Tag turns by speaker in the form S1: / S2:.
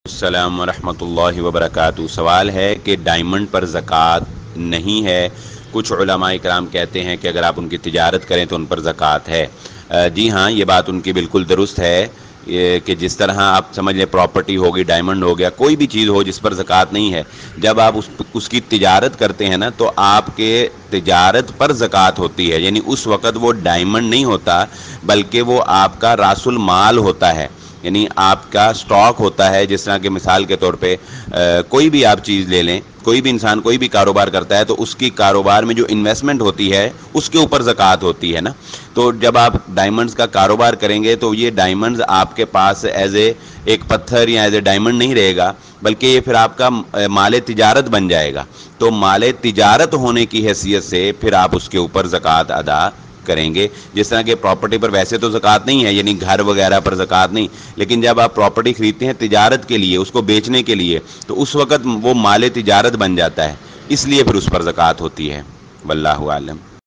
S1: السلام ورحمۃ اللہ وبرکاتہ۔ سوال ہے کہ ڈائمنڈ پر زکوٰۃ نہیں ہے، کچھ علماء کرام کہتے ہیں کہ اگر آپ ان کی تجارت کریں تو ان پر زکوٰۃ ہے۔ جی ہاں، یہ بات ان کی بالکل درست ہے کہ جس طرح آپ سمجھ لیں پراپرٹی ہوگی، ڈائمنڈ ہو گیا، کوئی بھی چیز ہو جس پر زکوٰۃ نہیں ہے، جب آپ اس کی تجارت کرتے ہیں نا تو آپ کے تجارت پر زکوٰۃ ہوتی ہے، یعنی اس وقت وہ ڈائمنڈ نہیں ہوتا بلکہ وہ آپ کا راس المال ہوتا ہے، یعنی آپ کا سٹاک ہوتا ہے۔ جس طرح کہ مثال کے طور پہ کوئی بھی آپ چیز لے لیں، کوئی بھی انسان کوئی بھی کاروبار کرتا ہے تو اس کی کاروبار میں جو انویسٹمنٹ ہوتی ہے اس کے اوپر زکوٰۃ ہوتی ہے نا۔ تو جب آپ ڈائمنڈز کا کاروبار کریں گے تو یہ ڈائمنڈز آپ کے پاس ایز اے ایک پتھر یا ایز اے ڈائمنڈ نہیں رہے گا، بلکہ یہ پھر آپ کا مال تجارت بن جائے گا۔ تو مال تجارت ہونے کی حیثیت سے پھر آپ اس کے اوپر زکوٰۃ ادا کریں گے۔ جس طرح کہ پراپرٹی پر ویسے تو زکوٰۃ نہیں ہے، یعنی گھر وغیرہ پر زکوٰۃ نہیں، لیکن جب آپ پراپرٹی خریدتے ہیں تجارت کے لیے، اس کو بیچنے کے لیے، تو اس وقت وہ مال تجارت بن جاتا ہے، اس لیے پھر اس پر زکوٰۃ ہوتی ہے۔ واللہ اعلم۔